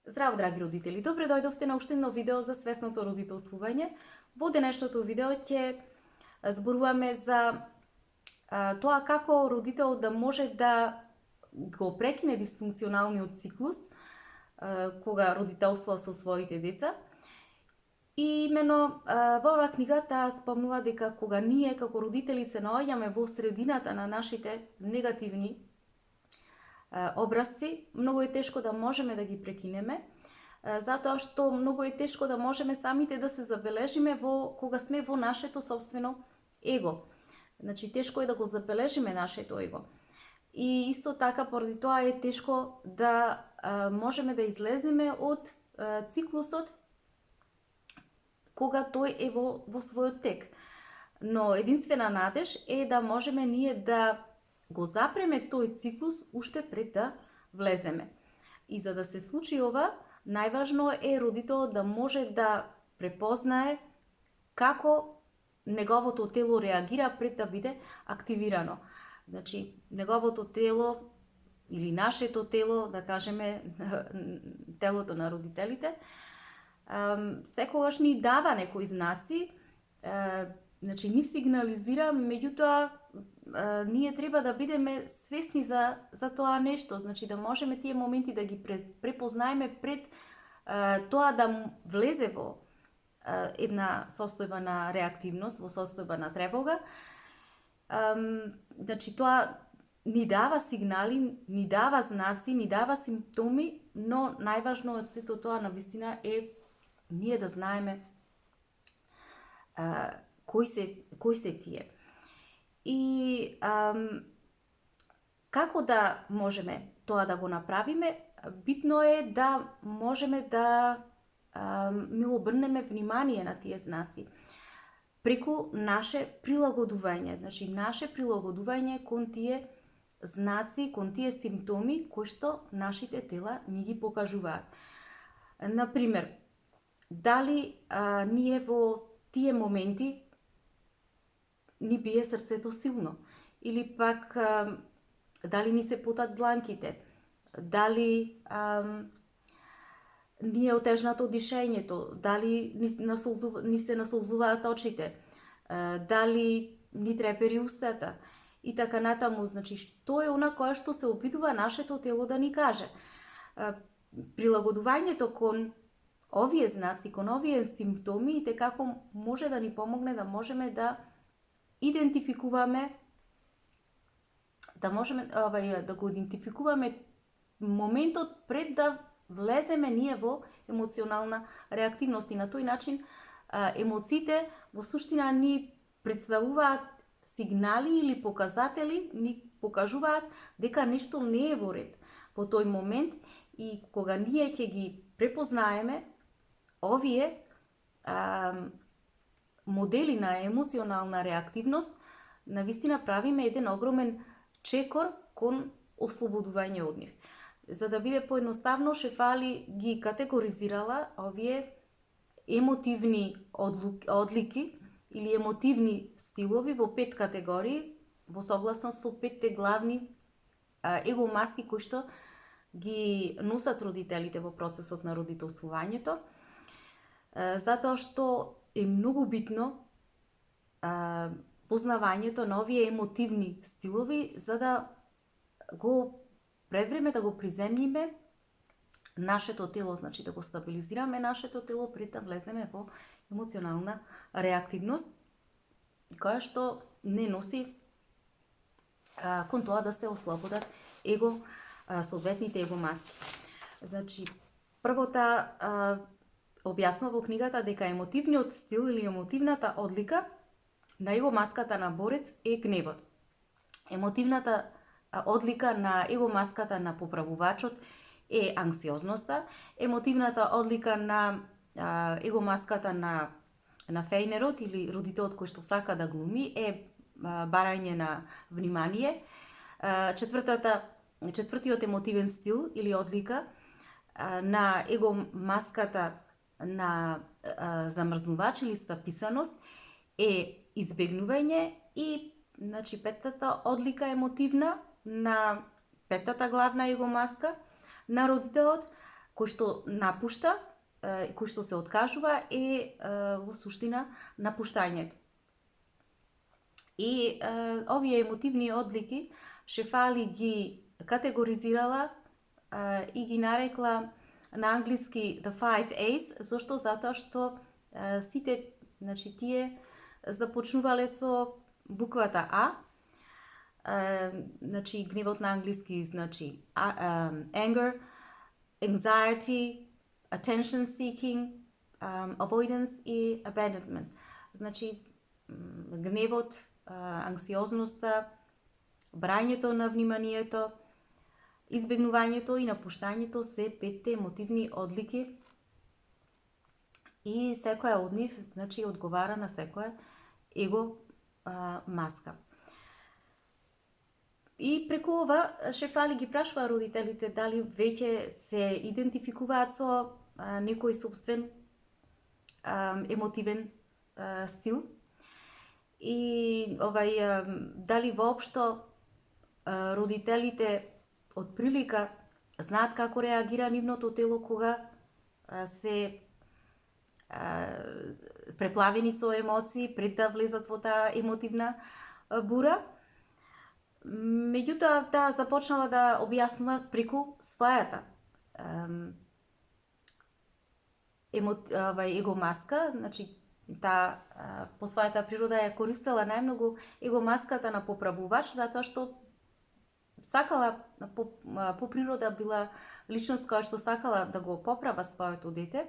Здраво, драги родители! Добре дојдовте на уште едно видео за свесното родителствување. Во денешното видео ќе зборуваме за тоа како родител да може да го прекине дисфункционалниот циклус кога родителствува со своите деца. И имено во оваа книга таа спомнува дека кога ние како родители се наоѓаме во средината на нашите негативни образци, многу е тешко да можеме да ги прекинеме, затоа што многу е тешко да можеме самите да се забележиме кога сме во нашето собствено его. Значи, тешко е да го забележиме нашето его. И исто така, поради тоа е тешко да можеме да излеземе од циклусот кога тој е во својот тек. Но единствена надеж е да можеме ние да го запреме тој циклус уште пред да влеземе. И за да се случи ова, најважно е родителот да може да препознае како неговото тело реагира пред да биде активирано. Значи, неговото тело или нашето тело, да кажеме, телото на родителите, секогаш ни дава некои знаци, значи ни сигнализира, меѓутоа ние треба да бидеме свесни за тоа нешто, значи да можеме тие моменти да ги препознаеме пред тоа да влезе во една состојба на реактивност, во состојба на тревога. Значи тоа ни дава сигнали, ни дава знаци, ни дава симптоми, но најважно од сето тоа навистина е ние да знаеме кои се тие. И како да можеме тоа да го направиме? Битно е да можеме да ми обрнеме внимание на тие знаци преку наше прилагодување, значи наше прилагодување кон тие знаци, кон тие симптоми кои што нашите тела ни ги покажуваат. Например, дали ние во тие моменти ни бие срцето силно, или пак дали ни се потат дланките, дали ни е отежнато дишењето, дали ни се насолзуваат очите, дали ни трепери устата и така натаму. Значи, што е она кое што се обидува нашето тело да ни каже. Прилагодувањето кон овие знаци, кон овие симптоми и како може да ни помогне да можеме да идентификуваме, да го идентификуваме моментот пред да влеземе ние во емоционална реактивност. И на тој начин емоциите во суштина ни представуваат сигнали или показатели, ни покажуваат дека нешто не е во ред во тој момент, и кога ние ќе ги препознаеме овие модели на емоционална реактивност, навистина правиме еден огромен чекор кон ослободување од нив. За да биде поедноставно, Шефали ги категоризирала овие емотивни одлики или емотивни стилови во 5 категории, во согласност со 5 главни егомаски кои што ги носат родителите во процесот на родителствувањето, затоа што е многу битно познавањето на овие емотивни стилови, за да го пред време да го приземјиме нашето тело, значи да го стабилизираме нашето тело пред да влеземе во емоционална реактивност, која што не носи кон тоа да се ослободат соодветните егомаски. Значи, првота објаснува во книгата дека емотивниот стил или емотивната одлика на егомаската на борец е гневот. Емотивната одлика на егомаската на поправувачот е анксиозноста. Емотивната одлика на егомаската на фејнерот или родителот кој што сака да глуми е барање на внимание. Четвртиот емотивен стил или одлика на егомаската на замрзнувач или стаписаност е избегнување. И значи петтата одлика емотивна на петтата главна егомаска на родителот кој што напушта, кој што се откажува е во суштина напуштањето. И овие емотивни одлики Шефали ги категоризирала и ги нарекла на англиски The Five A's. Зошто? Затоа што сите, значи, тие започнувале со буквата А. Значи, гневот на англиски значи anger, anxiety, attention seeking, avoidance и abandonment. Значи, гневот, анксиозноста, брањето на вниманието, избегнувањето и напуштањето се 5 емотивни одлики и секоја од нив, значи, одговара на секоја его маска. И преку ова Шефали ги прашува родителите дали веќе се идентификуваат со некој собствен емотивен стил и дали воопшто родителите од прилика знаат како реагира нивното тело кога се преплавени со емоции пред да влезат во таа емотивна бура. Меѓутоа, таа започнала да објаснува преку својата его маска, значи таа по својата природа ја користела најмногу его маската на поправувач, затоа што сакала по природа била личност која што сакала да го поправа своето дете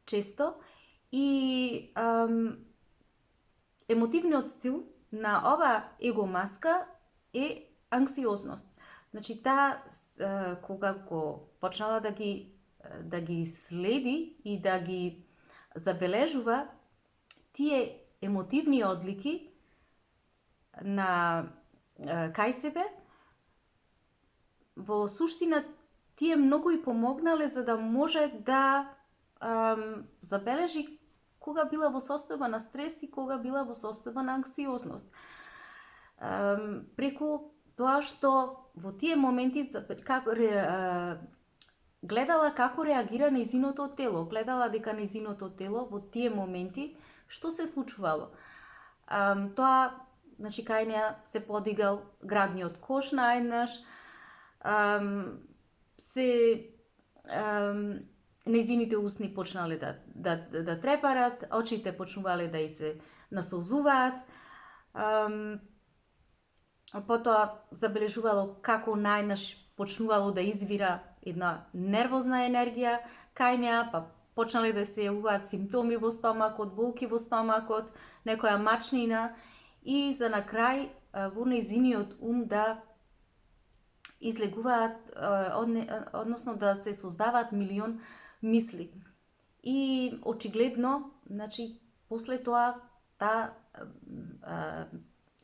често и емотивниот стил на ова его маска е анксиозност. Значи таа кога го почнала да ги следи и да ги забележува тие емотивни одлики на кај себе, во суштина тие многу и помогнале за да може да забележи кога била во состојба на стрес и кога била во состојба на анксиозност. Преку тоа што во тие моменти гледала како реагира нејзиното тело, гледала дека нејзиното тело во тие моменти што се случувало. Тоа, значи, кај неа се подигал градниот кош наеднаш, нејзините усни почнале да трепарат, очите почнувале да и се насолзуваат, потоа забележувало како најнаш почнувало да извира една нервозна енергија кај неа, па почнале да се јавуваат симптоми во стомакот, болки во стомакот, некоја мачнина и за на крај во нејзиниот ум да излегуваат, односно да се создаваат милион мисли. И очигледно, значи, после тоа таа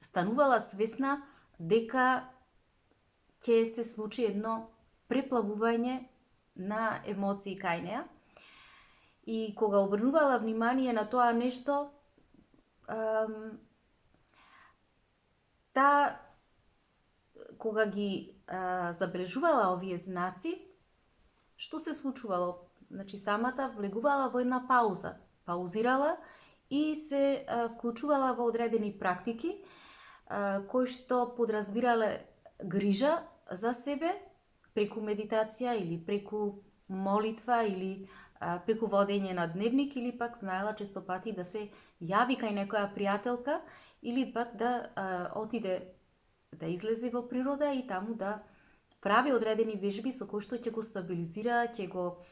станувала свесна дека ќе се случи едно преплавување на емоции кај неа. И кога обрнувала внимание на тоа нешто, таа кога ги забележувала овие знаци, што се случувало? Значи, самата влегувала во една пауза, паузирала и се вклучувала во одредени практики кои што подразбирале грижа за себе преку медитација или преку молитва или преку водење на дневник или пак знаела често пати да се јави кај некоја пријателка или пак да отиде да излезе во природа и таму да прави одредени вежби со кои што ќе го стабилизира, ќе го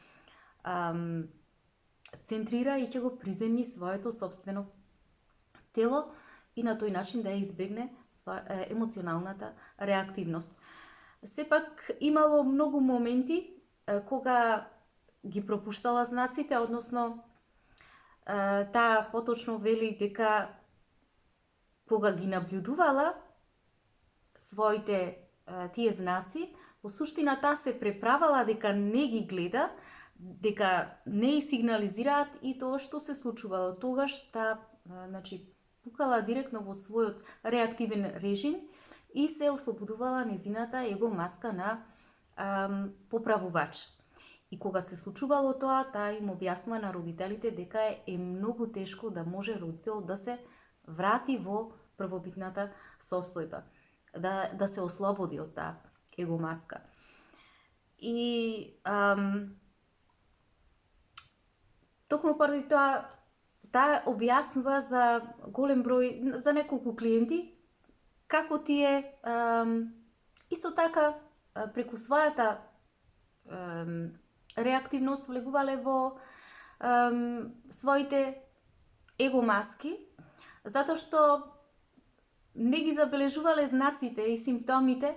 центрира и ќе го приземи своето собствено тело и на тој начин да ја избегне емоционалната реактивност. Сепак имало многу моменти кога ги пропуштала знаците, односно таа поточно вели дека кога ги наблюдувала своите тие знаци, во суштина таа се преправала дека не ги гледа, дека не сигнализираат и тоа што се случувало. Тогаш таа, значи, пукала директно во својот реактивен режим и се ослободувала нејзината его маска на поправувач. И кога се случувало тоа, таа им објаснува на родителите дека е многу тешко да може родител да се врати во првобитната состојба, да се ослободи од таа егомаска. И токму поради тоа, таа објаснува за голем број, за неколку клиенти, како тие исто така преку својата реактивност влегувале во своите егомаски, затоа што не ги забележувале знаците и симптомите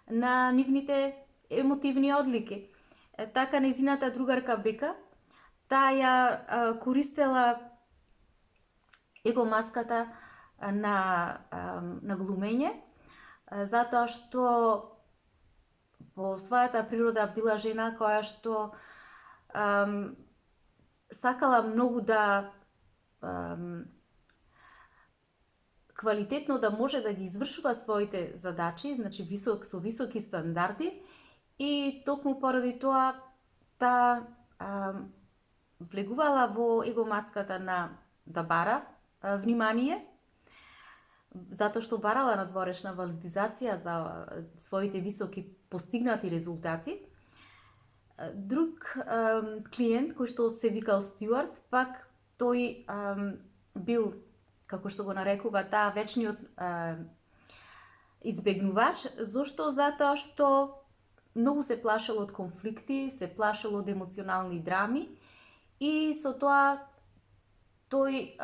на нивните емотивни одлики. Така незината другарка Бека, таа ја користела егомаската на глумење, затоа што по својата природа била жена која што сакала многу да квалитетно да може да ги извршува своите задачи, значи со високи стандарди, и токму поради тоа таа влегувала во егомаската да бара внимание, затоа што барала надворешна валидизација за своите високи постигнати резултати. Друг клиент кој што се викал Стюарт, пак тој бил, како што го нарекува таа, вечниот избегнувач. Зошто? Затоа што многу се плашел од конфликти, се плашел од емоционални драми и со тоа тој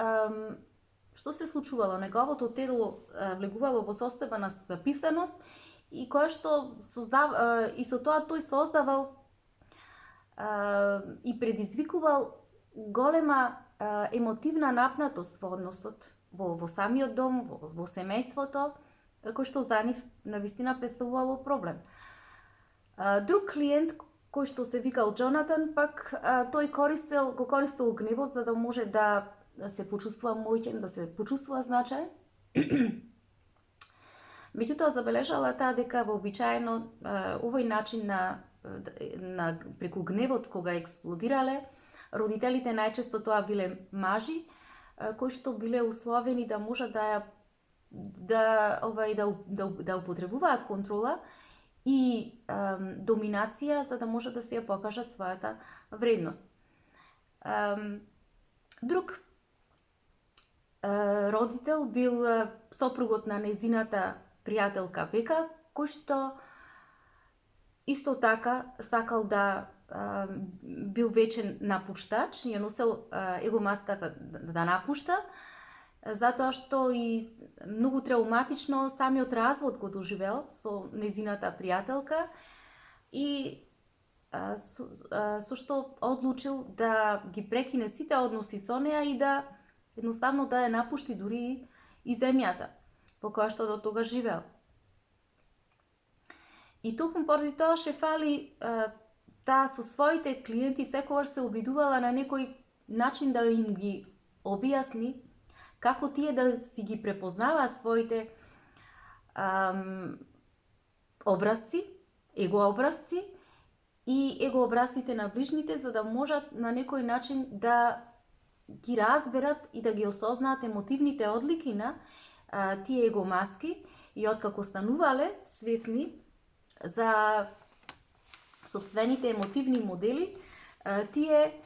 што се случувало? Неговото тело влегувало во состојба на записаност и која што и со тоа тој создавал и предизвикувал голема емотивна напнатост во односот во самиот дом, во семејството, кој што за нив навистина представувало проблем. Друг клиент кој што се викал Джонатан, пак тој го користел гневот за да може да се почувствува моќен, да се почувствува значај. Меѓутоа забележала таа дека вообичаено овој начин на преку гневот кога експлодирале, родителите најчесто тоа биле мажи кои што биле условени да можат да употребуваат контрола и доминација за да може да се ја покажат својата вредност. Друг родител бил сопругот на незината пријателка Бека, кој што исто така сакал да бил вечен напуштач, ја носел егомаската да напушта, затоа што и многу травматично самиот развод го доживел со незината пријателка и со што одлучил да ги прекине сите односи со неа и да едноставно да ја напушти дури и земјата по која што до тога живеел. И токму поради тоа Шефали таа со своите клиенти секогаш се обидувала на некој начин да им ги објасни како тие да си ги препознаваат своите образци, егообразци и егообразците на ближните, за да можат на некој начин да ги разберат и да ги осознаат емотивните одлики на тие егомаски и откако станувале свесни за собствените емотивни модели, тие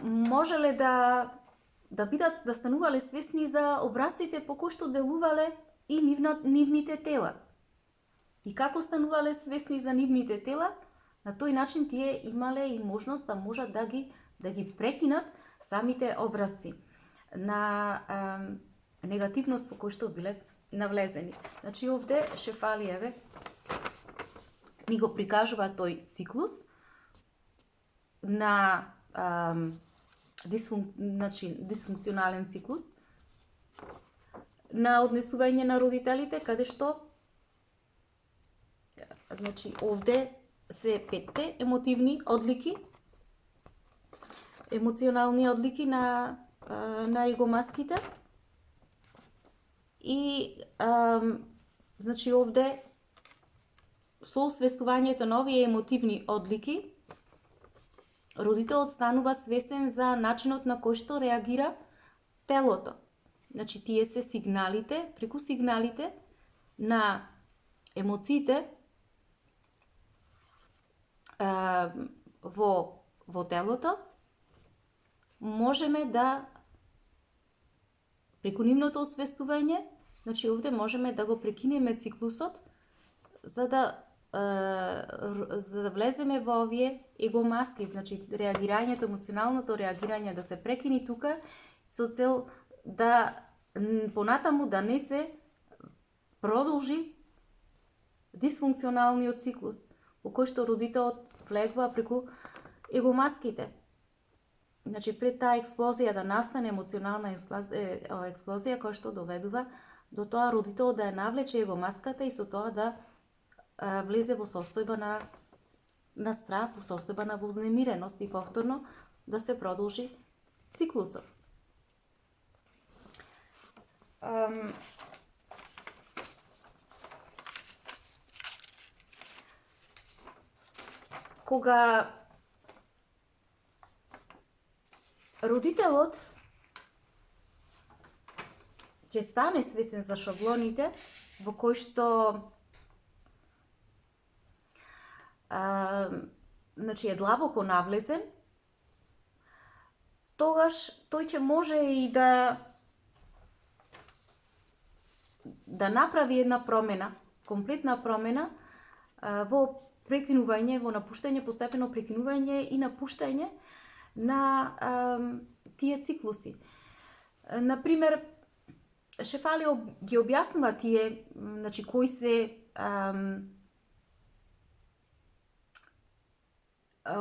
можеле да станувале свесни за образците по кои што делувале и нивните тела. И како станувале свесни за нивните тела, на тој начин тие имале и можност да можат да ги прекинат самите образци на негативност по кои што биле навлезени. Значи овде Шефалиеве ни го прикажува тој циклус на дисфункционален циклус на однесување на родителите, каде што значи овде се 5 емотивни одлики, емоционални одлики на егомаските и значи овде со освестувањето на овие емотивни одлики, родителот станува свесен за начинот на кој што реагира телото. Значи, тие се сигналите, преку сигналите на емоциите во телото, можеме да, преку нивното освестување, значи овде можеме да го прекинеме циклусот, за да влеземе во овие егомаски, значи реагирањето, емоционалното реагирање да се прекини тука, со цел да понатаму да не се продолжи дисфункционалниот циклус, во кој што родителот влегува преку егомаските. Значи, пред таа експлозија да настане емоционална експлозија која што доведува до тоа родителот да ја навлече егомаската и со тоа да влезе во состојба на страх, во состојба на вознемиреност и повторно да се продолжи циклусот. Кога родителот ќе стане свесен за шаблоните во кои што значи е длабоко навлезен, тогаш тој ќе може и да направи една промена, комплетна промена во прекинување, во напуштање, постепено прекинување и напуштање на тие циклуси. Например, Шефалио ги објаснува тие, значи, кои се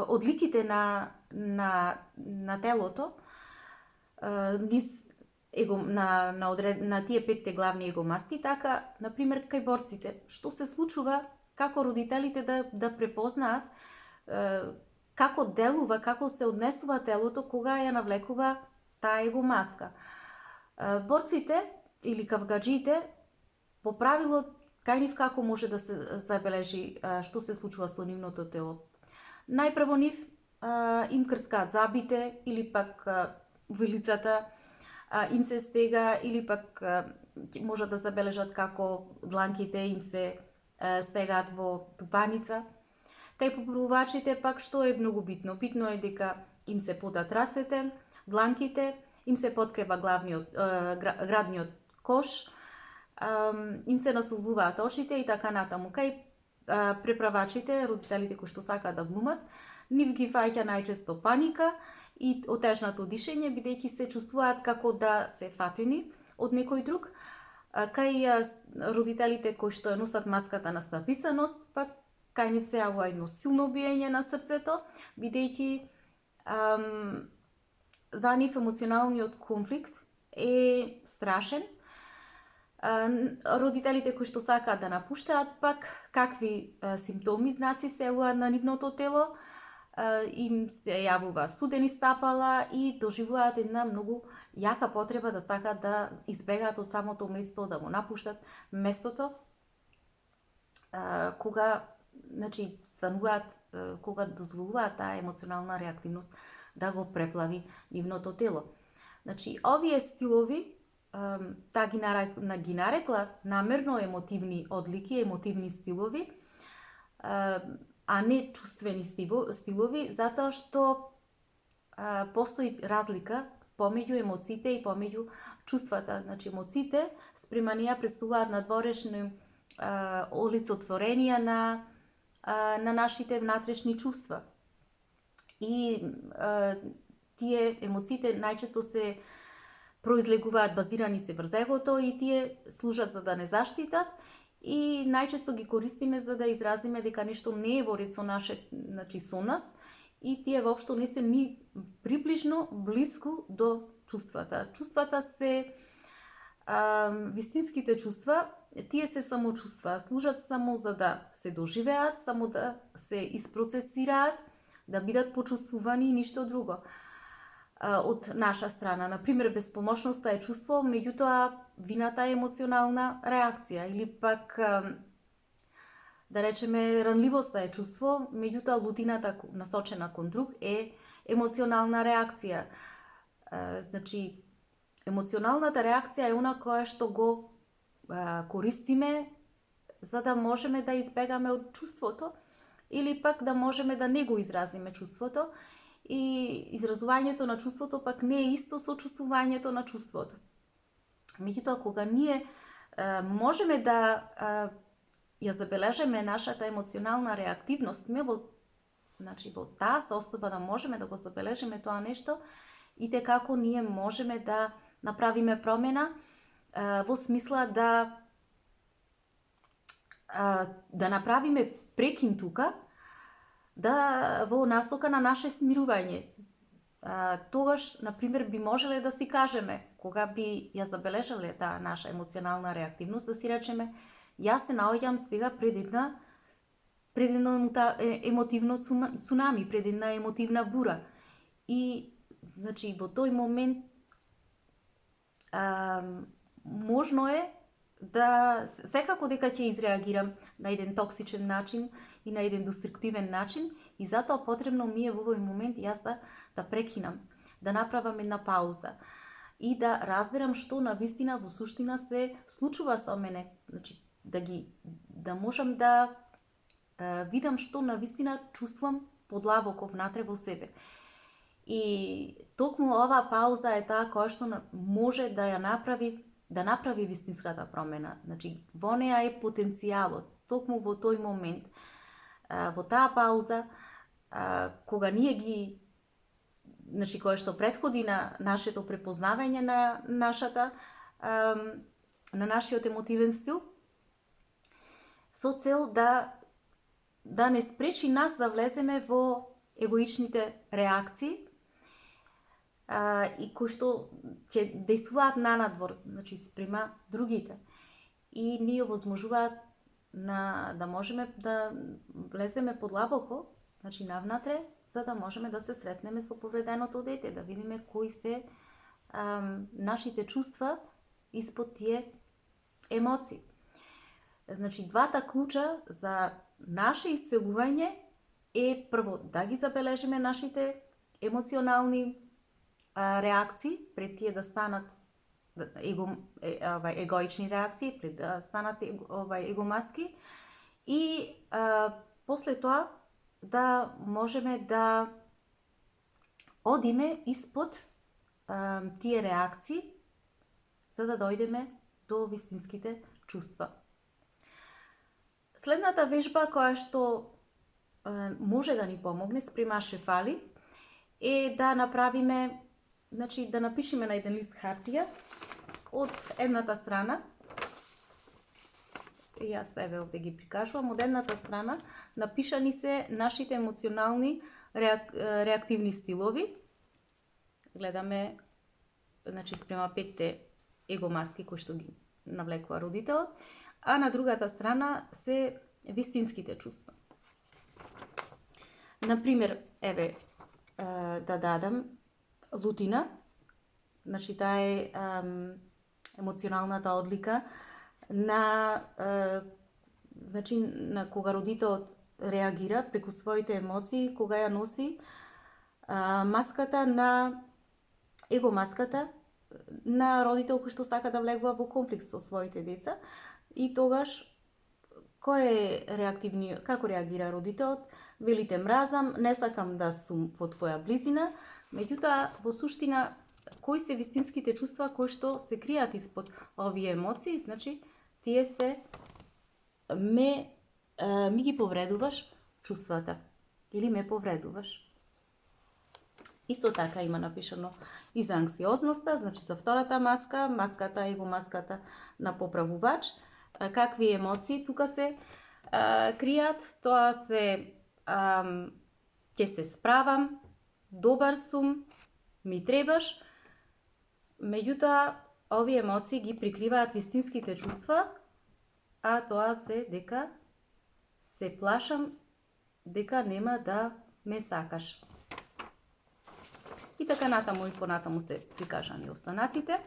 одликите на телото на тие 5 главни егомаски, така, например, кај борците. Што се случува, како родителите да препознаат како делува, како се однесува телото кога ја навлекува таа егомаска. Борците или кавгаджиите, по правило, кај нив како може да се забележи што се случува со нивното тело. Најпрво нив им крцкаат забите или пак вилицата им се стега, или пак може да забележат како дланките им се стегаат во тупаница. Кај поправувачите пак што е многу битно? Битно е дека им се подат рацете, дланките, им се подкрепа градниот кош, им се насузуваат очите и така натаму. Кај преправачите, родителите кои што сакаат да глумат, нив ги фаќа најчесто паника и отежнато дишење, бидејќи се чувствуваат како да се фатени од некој друг. Кај родителите кои што носат маската на стаписаност, пак кај нив се јавува едно силно биење на срцето, бидејќи за нив емоционалниот конфликт е страшен. Родителите кои што сакаат да напуштаат, пак какви симптоми, знаци се јавуваат на нивното тело, им се јавува студени стапала и доживуваат една многу јака потреба да сакаат да избегаат од самото место, да го напуштат местото, кога, значи, стануваат, кога дозволуваат таа емоционална реактивност да го преплави нивното тело. Значи, овие стилови, таа ги нарекла намерно емотивни одлики, емотивни стилови, а не чувствени стилови, затоа што постои разлика помеѓу емоциите и помеѓу чувствата. Значи, емоциите спрема неа представуваат надворешни олицотворенија на нашите внатрешни чувства. И тие емоциите најчесто се произлегуваат базирани се врз егото и тие служат за да не заштитат и најчесто ги користиме за да изразиме дека нешто не е во ред со со нас и тие воопшто не се ни приближно блиску до чувствата. Чувствата се вистинските чувства, тие се само чувства, служат само за да се доживеат, само да се isprocesираат, да бидат почувствувани и ништо друго од наша страна. Например, безпомошноста е чувство, меѓутоа вината е емоционална реакција или пак да речеме, ранливоста е чувство, меѓутоа лутината насочена кон друг е емоционална реакција. Значи, емоционалната реакција е она која што го користиме за да можеме да избегаме од чувството или пак да можеме да не го изразиме чувството. И изразувањето на чувството пак не е исто со чувствувањето на чувството. Меѓутоа, кога ние можеме да ја забележиме нашата емоционална реактивност, во таа состојба да можеме да го забележиме тоа нешто, и како ние можеме да направиме промена во смисла да направиме прекин тука, во насока на наше смирување. Тогаш, например, би можеле да си кажеме, кога би ја забележале таа наша емоционална реактивност, да си речеме, јас се наоѓам сега пред едно емотивно цунами, пред една емотивна бура. И, значи, во тој момент можно е да секако дека ќе изреагирам на еден токсичен начин и на еден деструктивен начин, и затоа потребно ми е во овој момент јас да прекинам, да направам една пауза и да разберам што навистина во суштина се случува со мене, значи да можам да видам што навистина чувствувам подлабоко внатре во себе. И токму оваа пауза е таа која што може да ја направи вистинската промена. Значи, во неа е потенцијалот, токму во тој момент. Во таа пауза, кога ние значи, кое што претходи на нашето препознавање на нашиот емотивен стил, со цел да не спречи нас да влеземе во егоичните реакции, и кои што ќе действуваат на надвор, значи спрема другите. И ни овозможуваат да можеме да влеземе подлабоко, значи навнатре, за да можеме да се сретнеме со повреденото дете, да видиме кои се нашите чувства испод тие емоции. Значи, двата клуча за наше исцелување е прво да ги забележиме нашите емоционални реакции пред тие да станат егоични реакции, пред да станат егомаски, и после тоа да можеме да одиме испод тие реакции за да дојдеме до вистинските чувства. Следната вежба која што може да ни помогне спрема шефали е да направиме, значи да напишеме на еден лист хартија од едната страна, и јас еве овде ги прикажувам, од едната страна напишани се нашите емоционални реактивни стилови. Гледаме, значи спрема 5 егомаски кои што ги навлекува родителот, а на другата страна се вистинските чувства. Например, еве, да дадам лутина, значи таа е емоционалната одлика значи, на кога родителот реагира преку своите емоции, кога ја носи маската егомаската на родител кој што сака да влегува во конфликт со своите деца, и тогаш како реагира родителот? Велите мразам, не сакам да сум во твоја близина, меѓутоа во суштина кои се вистинските чувства кои што се кријат испод овие емоции? Значи, тие се ми ги повредуваш чувствата или ме повредуваш. Исто така има напишано и за анксиозноста, значи за втората маската, егомаската на поправувач. Какви емоции тука се кријат? Тоа се ќе се справам, добар сум, ми требаш. Меѓутоа, овие емоции ги прикриваат вистинските чувства, а тоа се дека се плашам дека нема да ме сакаш. И така натаму и понатаму се прикажани останатите.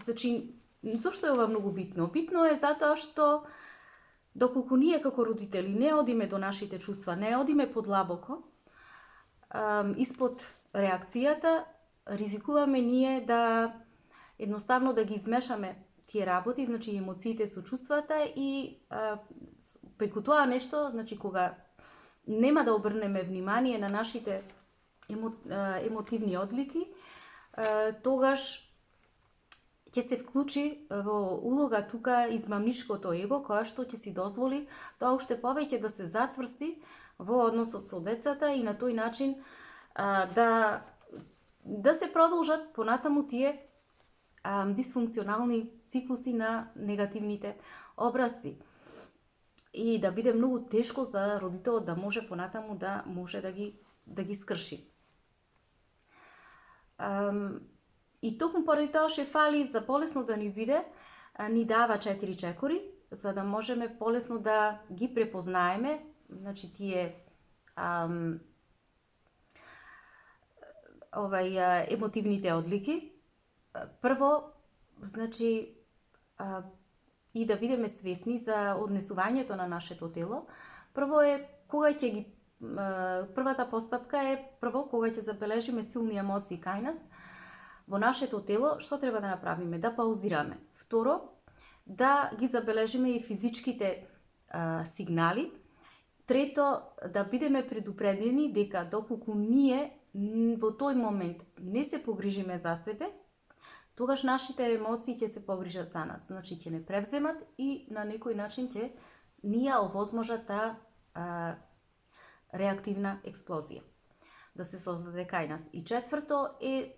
Значи, зошто е ова многу битно? Битно е затоа што доколку ние како родители не одиме до нашите чувства, не одиме подлабоко, испод реакцијата, ризикуваме ние да едноставно да ги измешаме тие работи, значи емоциите со чувствата и преку тоа нешто, значи кога нема да обрнеме внимание на нашите емотивни одлики, тогаш ќе се вклучи во улога тука измамнишкото его, која што ќе си дозволи тоа уште повеќе да се зацврсти во односот со децата и на тој начин да се продолжат понатаму тие дисфункционални циклуси на негативните образци. И да биде многу тешко за родителот да може понатаму да може да ги скрши. И токму поради тоа ше фали за полесно да ни биде, ни дава 4 чекори, за да можеме полесно да ги препознаеме, значи тие емотивните одлики. Прво, значи, и да бидеме свесни за однесувањето на нашето тело. Прво е кога ќе ги првата постапка е прво кога ќе забележиме силни емоции кај нас во нашето тело, што треба да направиме? Да паузираме. Второ, да ги забележиме и физичките сигнали. Трето, да бидеме предупредени дека доколку ние во тој момент не се погрижиме за себе, тогаш нашите емоции ќе се погрижат за нас. Значи ќе не превземат и на некој начин ќе ни ја овозможат реактивна експлозија да се создаде кај нас. И четврто е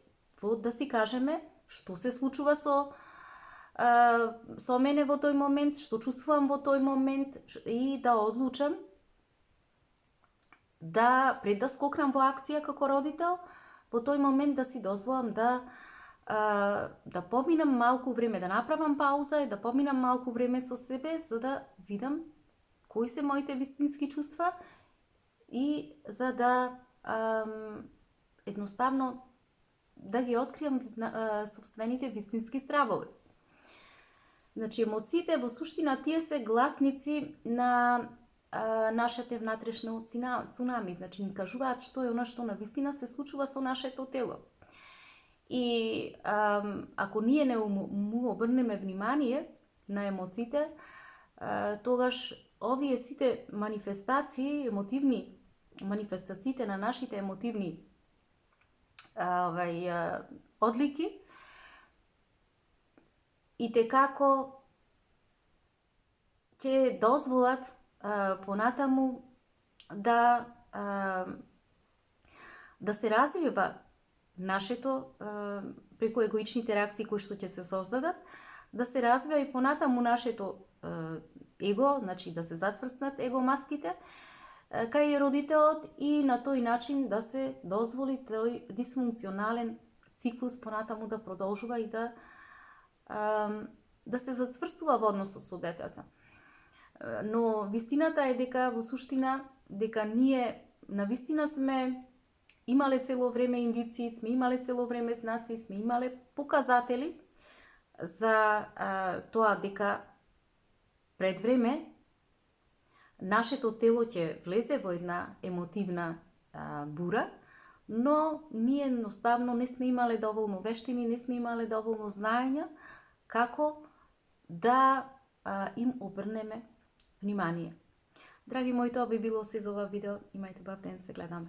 да си кажеме што се случува со мене во тој момент, што чувствувам во тој момент и да одлучам да пред да скокнам во акција како родител, во тој момент да си дозволам да поминам малку време, да направам пауза и да поминам малку време со себе, за да видам кои се моите вистински чувства и за да едноставно да ги откријам собствените вистински стравови. Значи, емоциите во суштина тие се гласници на нашите внатрешно цунами. Значи, ни кажуваат што е она што навистина се случува со нашето тело. И ако ние не му обрнеме внимание на емоциите, тогаш овие сите манифестации, емотивни манифестациите на нашите емотивни одлики и текако ќе дозволат понатаму да се развива нашето преку егоичните реакции кои што ќе се создадат, да се развива и понатаму нашето его, значи да се зацврстнат егомаските кај родителот и на тој начин да се дозволи тој дисфункционален циклус понатаму да продолжува и да се зацврстува во односот со детето. Но вистината е дека во суштина дека ние навистина сме имале цело време индиции, сме имале цело време знаци, сме имале показатели за тоа дека пред време нашето тело ќе влезе во една емотивна бура, но ние едноставно не сме имале доволно вештини, не сме имале доволно знаења како да им обрнеме внимание. Драги мои, тоа би било се за ова видео. Имајте убав ден, се гледаме.